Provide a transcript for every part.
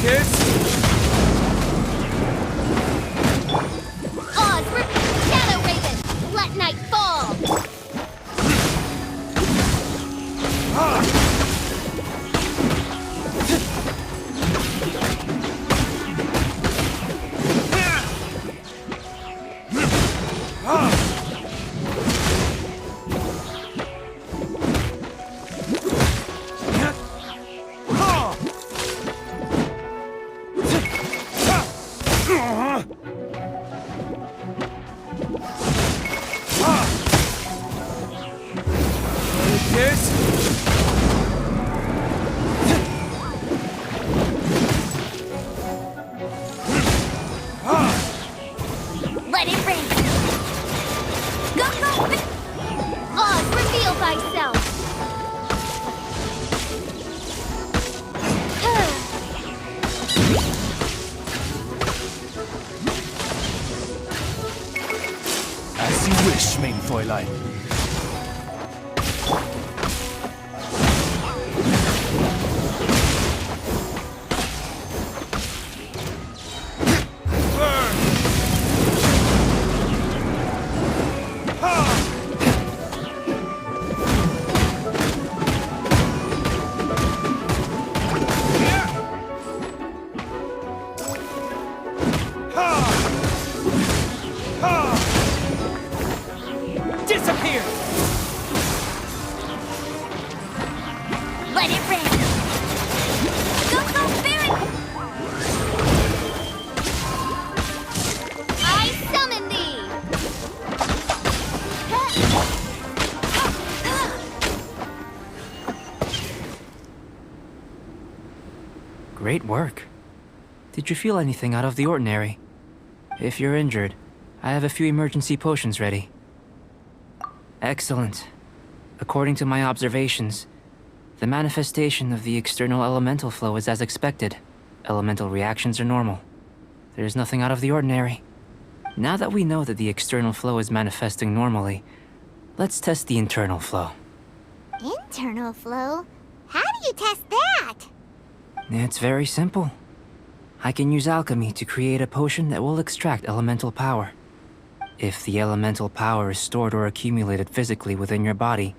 Kiss? Oz, Shadow Raven! Let night fall! Let it rain! Go, go! Oz, reveal thyself! As you wish, mein Fräulein. Disappear! Let it rain! Go, go, Spirit! I summon thee! Great work. Did you feel anything out of the ordinary? If you're injured, I have a few emergency potions ready. Excellent. According to my observations, the manifestation of the external elemental flow is as expected. Elemental reactions are normal. There's nothing out of the ordinary. Now that we know that the external flow is manifesting normally, let's test the internal flow. Internal flow? How do you test that? It's very simple. I can use alchemy to create a potion that will extract elemental power. If the elemental power is stored or accumulated physically within your body,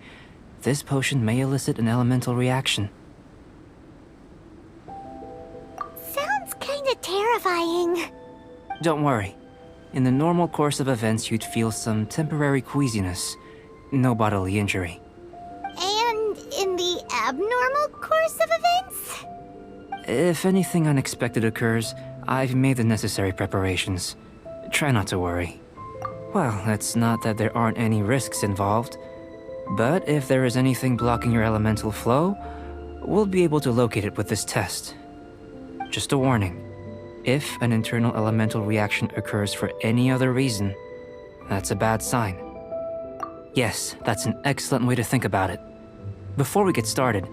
this potion may elicit an elemental reaction. Sounds kinda terrifying. Don't worry. In the normal course of events, you'd feel some temporary queasiness. No bodily injury. And in the abnormal course of events? If anything unexpected occurs, I've made the necessary preparations. Try not to worry. Well, it's not that there aren't any risks involved. But if there is anything blocking your elemental flow, we'll be able to locate it with this test. Just a warning. If an internal elemental reaction occurs for any other reason, that's a bad sign. Yes, that's an excellent way to think about it. Before we get started,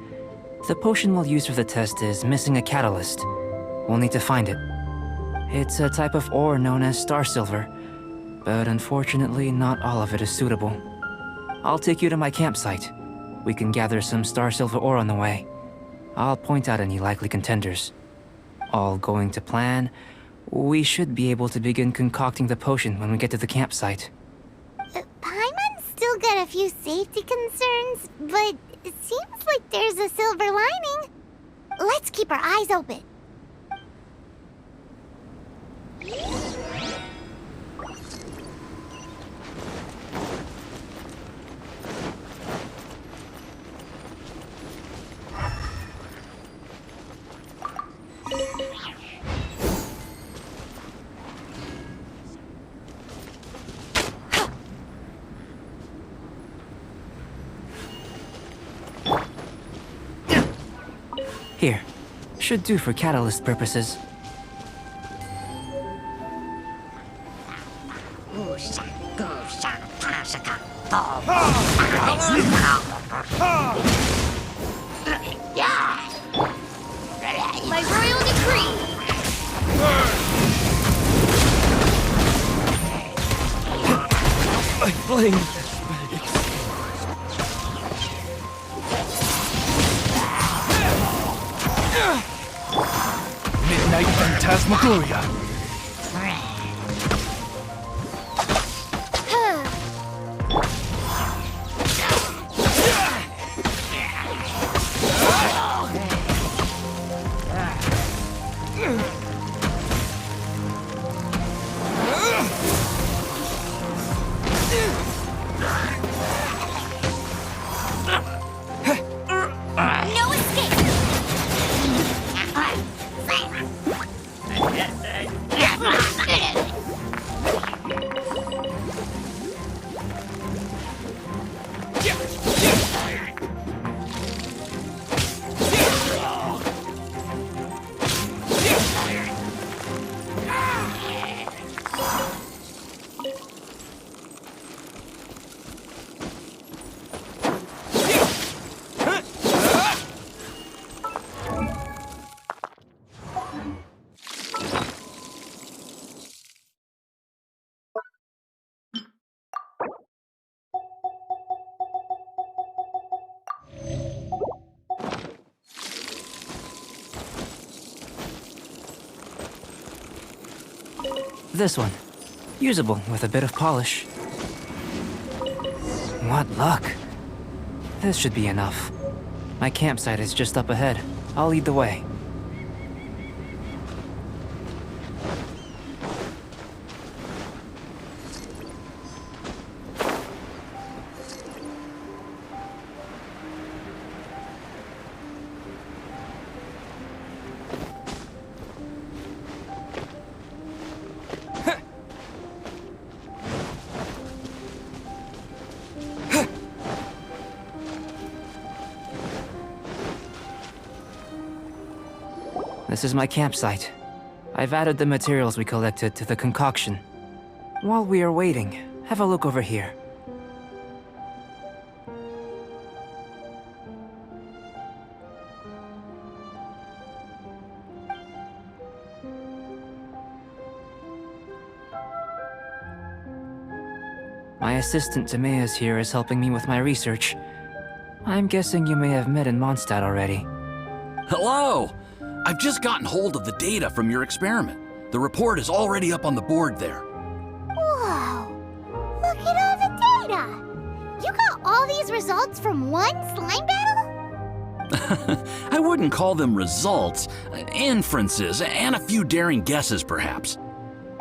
the potion we'll use for the test is missing a catalyst. We'll need to find it. It's a type of ore known as star silver, but unfortunately not all of it is suitable. I'll take you to my campsite. We can gather some star silver ore on the way. I'll point out any likely contenders. All going to plan, we should be able to begin concocting the potion when we get to the campsite. Paimon's still got a few safety concerns, but it seems like there's a silver lining. Let's keep our eyes open. Here. Should do for catalyst purposes. By royal decree! My flame! Phantasmagoria. No escape! This one. Usable with a bit of polish. What luck. This should be enough. My campsite is just up ahead. I'll lead the way. This is my campsite. I've added the materials we collected to the concoction. While we are waiting, have a look over here. My assistant Timaeus here is helping me with my research. I'm guessing you may have met in Mondstadt already. Hello! I've just gotten hold of the data from your experiment. The report is already up on the board there. Whoa! Look at all the data! You got all these results from one slime battle? I wouldn't call them results, inferences, and a few daring guesses perhaps.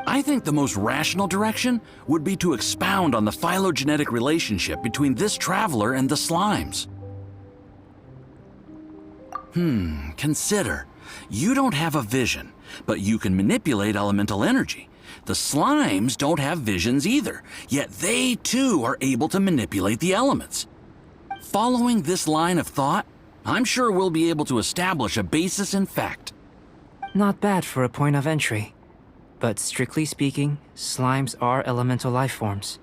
I think the most rational direction would be to expound on the phylogenetic relationship between this traveler and the slimes. Consider. You don't have a vision, but you can manipulate elemental energy. The slimes don't have visions either, yet they too are able to manipulate the elements. Following this line of thought, I'm sure we'll be able to establish a basis in fact. Not bad for a point of entry. But strictly speaking, slimes are elemental life forms.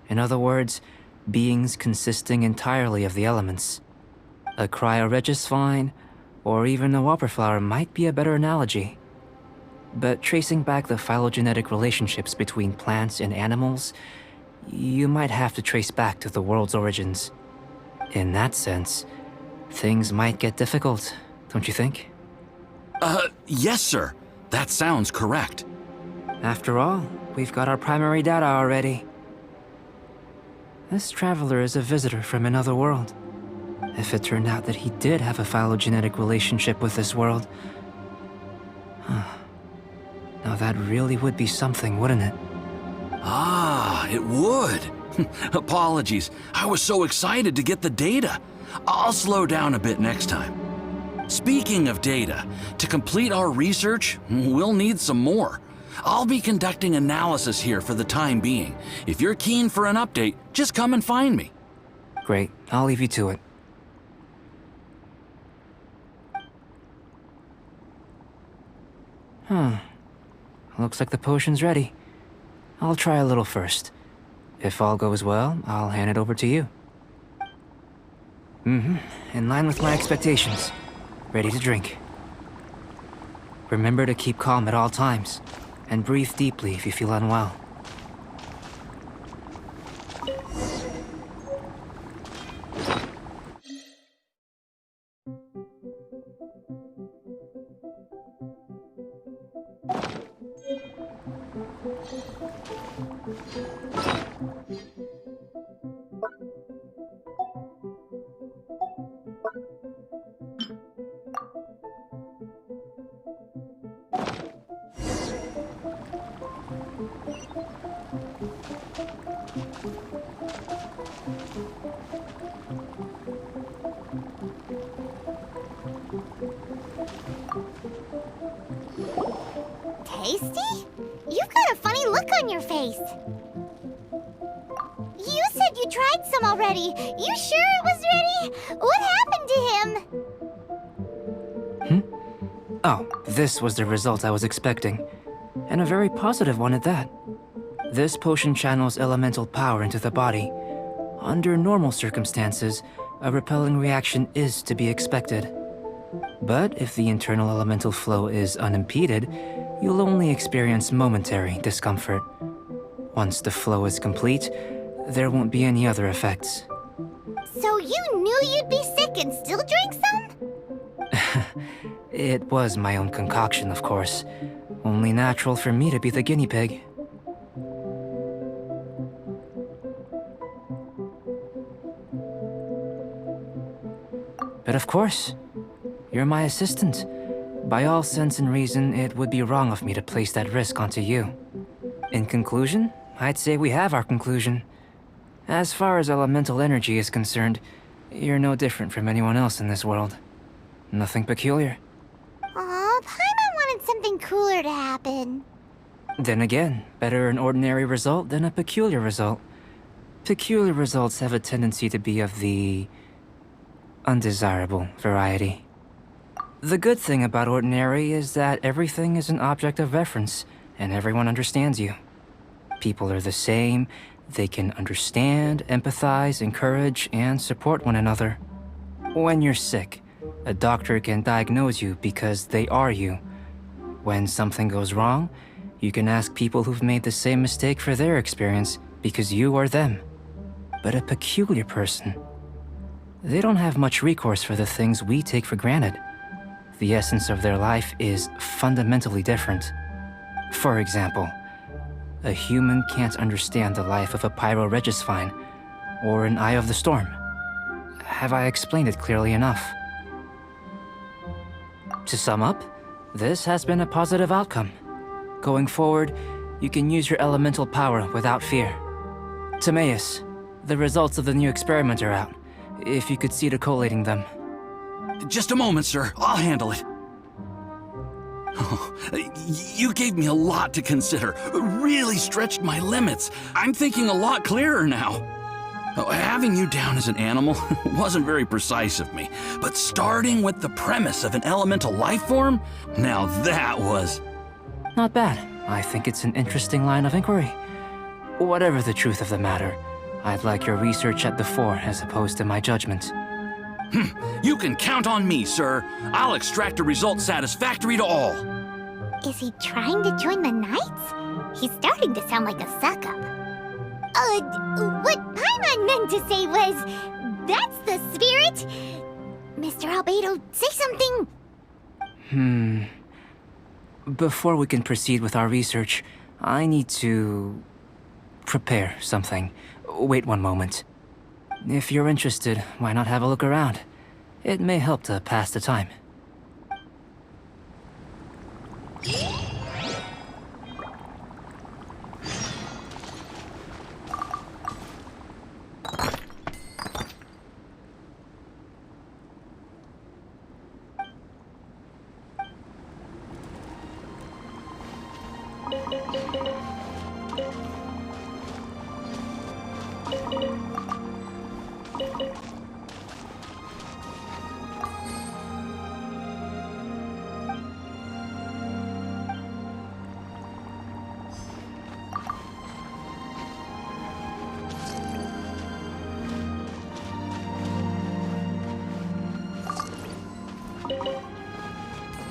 In other words, beings consisting entirely of the elements. A cryoregisvine, or even a whopperflower might be a better analogy. But tracing back the phylogenetic relationships between plants and animals, you might have to trace back to the world's origins. In that sense, things might get difficult, don't you think? Yes, sir. That sounds correct. After all, we've got our primary data already. This traveler is a visitor from another world. If it turned out that he did have a phylogenetic relationship with this world... Now that really would be something, wouldn't it? Ah, it would. Apologies. I was so excited to get the data. I'll slow down a bit next time. Speaking of data, to complete our research, we'll need some more. I'll be conducting analysis here for the time being. If you're keen for an update, just come and find me. Great, I'll leave you to it. Looks like the potion's ready. I'll try a little first. If all goes well, I'll hand it over to you. In line with my expectations. Ready to drink. Remember to keep calm at all times, and breathe deeply if you feel unwell. tasty? You've got a funny look on your face. You said you tried some already. You sure it was ready? What happened to him? Oh, this was the result I was expecting. And a very positive one at that. This potion channels elemental power into the body. Under normal circumstances, a repelling reaction is to be expected. But if the internal elemental flow is unimpeded, you'll only experience momentary discomfort. Once the flow is complete, there won't be any other effects. So you knew you'd be sick and still drank some? It was my own concoction, of course. Only natural for me to be the guinea pig. But of course, you're my assistant. By all sense and reason, it would be wrong of me to place that risk onto you. In conclusion, I'd say we have our conclusion. As far as elemental energy is concerned, you're no different from anyone else in this world. Nothing peculiar. Aw, Paimon wanted something cooler to happen. Then again, better an ordinary result than a peculiar result. Peculiar results have a tendency to be of the undesirable variety. The good thing about ordinary is that everything is an object of reference, and everyone understands you. People are the same, they can understand, empathize, encourage, and support one another. When you're sick, a doctor can diagnose you because they are you. When something goes wrong, you can ask people who've made the same mistake for their experience because you are them. But a peculiar person, they don't have much recourse for the things we take for granted. The essence of their life is fundamentally different. For example, a human can't understand the life of a pyroregisvine or an Eye of the Storm. Have I explained it clearly enough? To sum up, this has been a positive outcome. Going forward, you can use your elemental power without fear. Timaeus, the results of the new experiment are out. If you could see to collating them. Just a moment, sir. I'll handle it. Oh, you gave me a lot to consider. Really stretched my limits. I'm thinking a lot clearer now. Having you down as an animal wasn't very precise of me, but starting with the premise of an elemental life form, now that was... Not bad. I think it's an interesting line of inquiry. Whatever the truth of the matter, I'd like your research at the fore as opposed to my judgment. You can count on me, sir. I'll extract a result satisfactory to all. Is he trying to join the Knights? He's starting to sound like a suck-up. What Paimon meant to say was, that's the spirit. Mr. Albedo, say something. Before we can proceed with our research, I need to prepare something. Wait one moment. If you're interested, why not have a look around? It may help to pass the time.